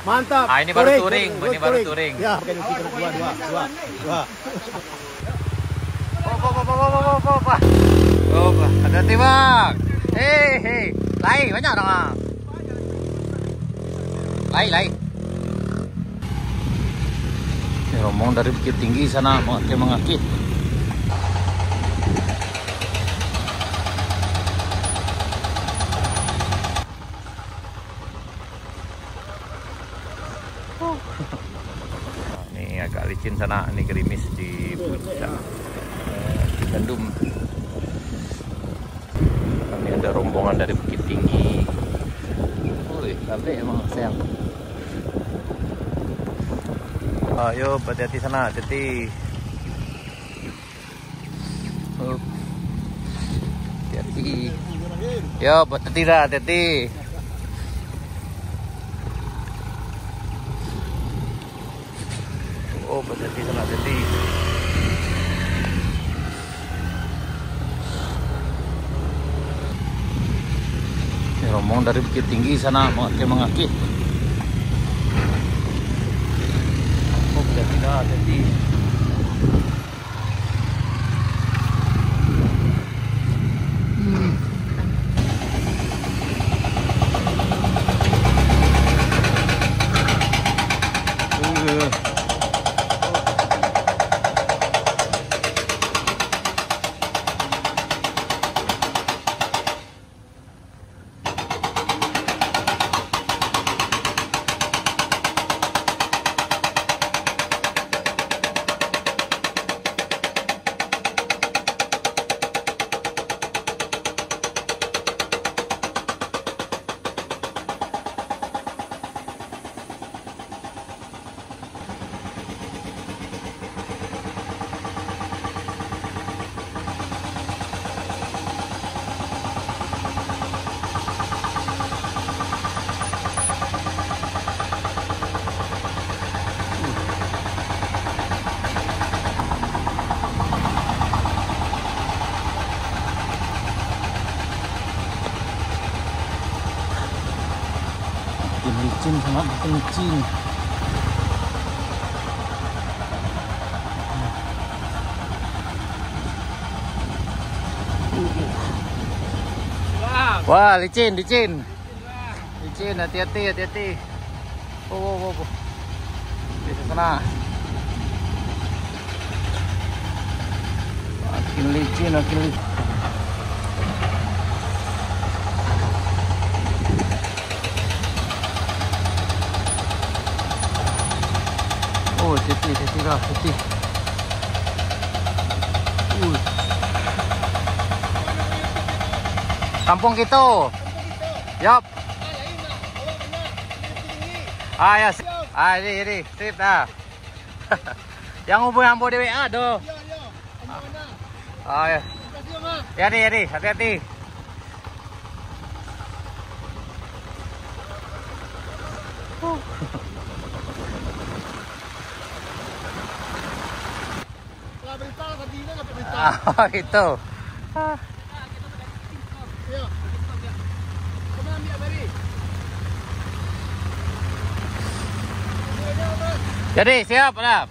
Mantap. Ah, ini baru touring, ini baru touring. Ya, oke, dua. Oh, hati-hati bang. Hei, lai banyak orang ah. Lai. Ini rombongan dari Bukit Tinggi sana mengakit. Ini agak licin sana, ini gerimis di puncak Gandum. Kami ada rombongan dari Bukit Tinggi. Wih, capek emang sayang. Ayo, hati-hati sana, hati-hati. Hati-hati. Yo, hati-hati dah, hati-hati. Oh, hati-hati sana, hati-hati. Ini rombongan dari Bukit Tinggi sana mengakit. Oh, hati-hati dah, hati-hati. Licin, sangat licin. Wah, licin. Licin, hati-hati. Oh. Di sana. Makin licin. Oh, hati-hati lah, hati. Kampung gitu. Yap. Ya. Ini, sip dah. Yang hubungan di WA doh. Ya. Ya nih, hati-hati. Gitu. Jadi siap lah.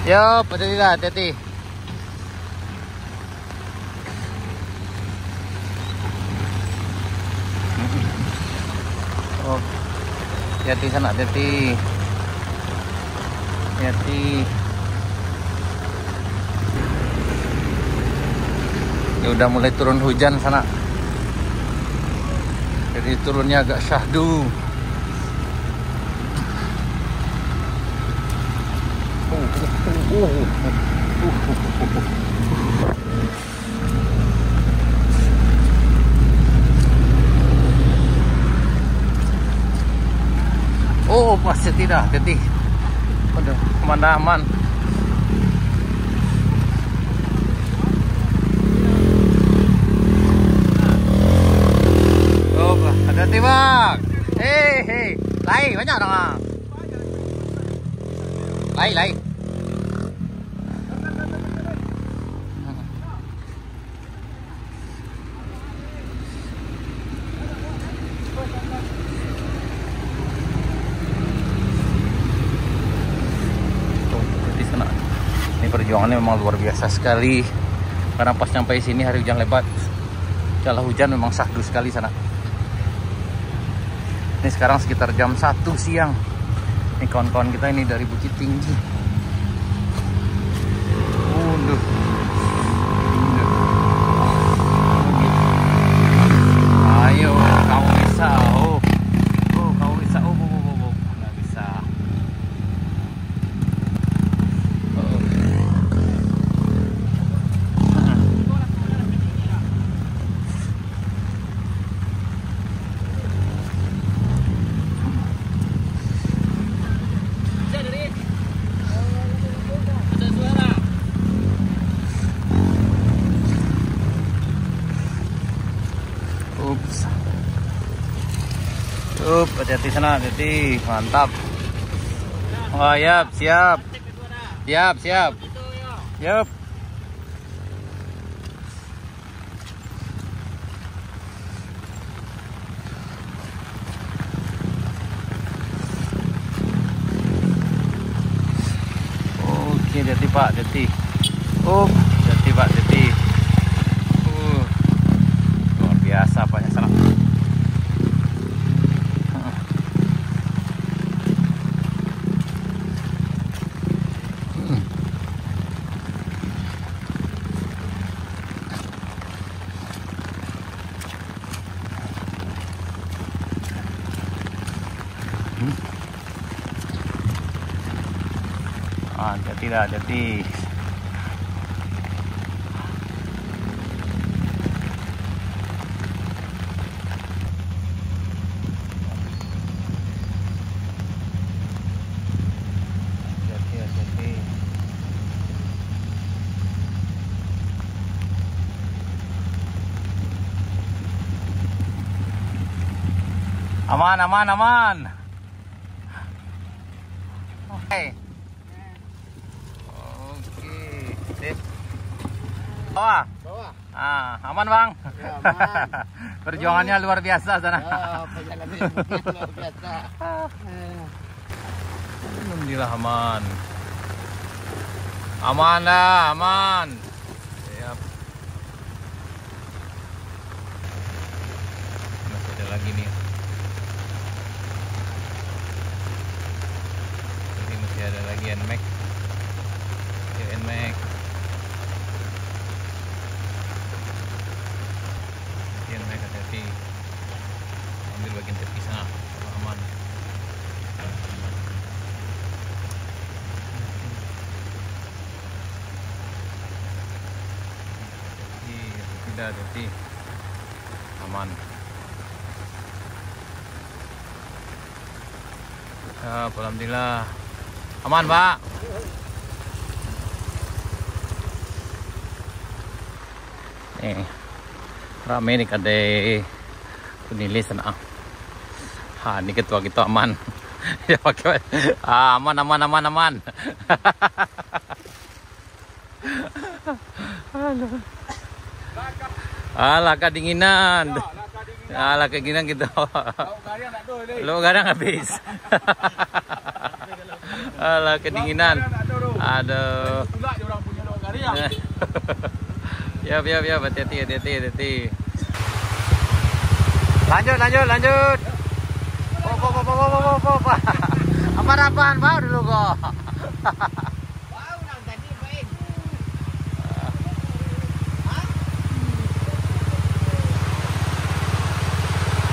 Yo, hati-hati. Oh, hati-hati sana, hati-hati. Ya udah mulai turun hujan sana. Jadi turunnya agak syahdu. Oh, masih tidak, hati-hati. Aduh, kemana aman. Oh, hati-hati bang. Hei, lai banyak orang. Lai. Perjuangannya memang luar biasa sekali. Karena pas sampai sini hari hujan lebat. Kalau hujan memang syahdu sekali sana. Ini sekarang sekitar jam 1 siang. Ini kawan-kawan kita ini dari Bukit Tinggi. Ayo, kamu bisa. Oh, kamu bisa. Oh, nggak bisa. Hati-hati sana, hati-hati. Mantap. Oh, siap. Siap. Yup. Oke, hati-hati Pak, hati-hati. Hati-hati Pak, hati-hati. Luar biasa Paknya sana. Jadi aman. Oke. Sip. Bawah. Aman Bang. Ya, aman. Perjuangannya luar biasa sana. Perjalanannya luar biasa. Alhamdulillah aman. Aman dah, aman. Siap. Masih ada lagi nih. Ini masih ada lagi NMAX. NMAX. Hati-hati. Ambil bagian tepi sana, aman. Tidak, hati. Aman. Alhamdulillah. Aman, Pak. Nih. Rame nih kadang penilis sana. Ini ketua kita aman. Ya pakai aman. Alah kedinginan. Alah kedinginan gitu. Lo kadang habis. Alah kedinginan. Aduh. Ya, hati-hati. Lanjut. Apaan bau dulu kok.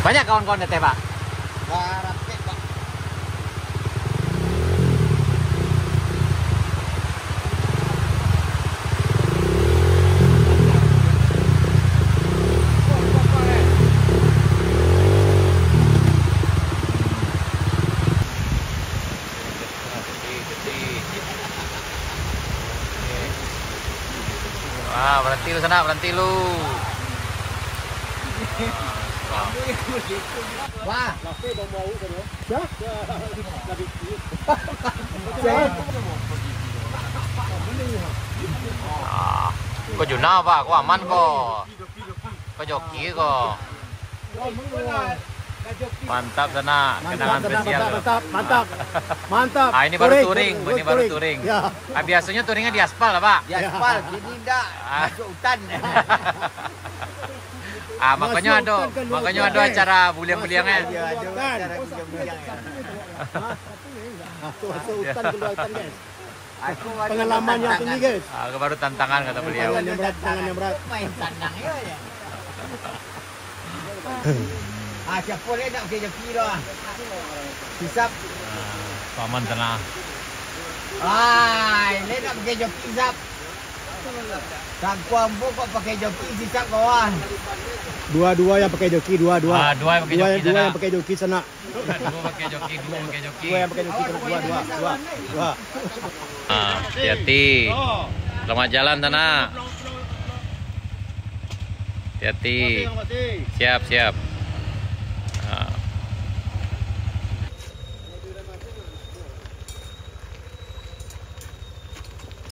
Banyak kawan-kawan teh, Pak. Berhenti lu. Wah, kok Juna Pak, kok aman kok. Kok joki kok. Mantap sana, kenangan spesial. Mantap. Ah, ini baru touring, ini baru touring. Ya. Ah, biasanya touringnya di aspal lah, Pak. Di aspal, jadi enggak masuk hutan. Ah, makanya ada acara buliang-buliangnya. Iya, ada acara bijak-bijak ya. Masuk hutan keluar hutan guys. Aku ada Pengalaman yang tinggi guys. Ah, baru tantangan kata beliau. Tangan yang berat. main tandang ya. Siapa boleh nak pakai joki dah. Hisap. Paman sana. Ini nak pakai joki hisap. Sangkuang pun kok pakai joki hisap kawan. Dua yang pakai joki, dua. Ah, dua yang pakai joki sana. Dua yang pakai joki sana. Dua pakai joki. Dua yang pakai joki sana. Dua. Ah, hati-hati. Selamat jalan sana. Hati-hati. Siap.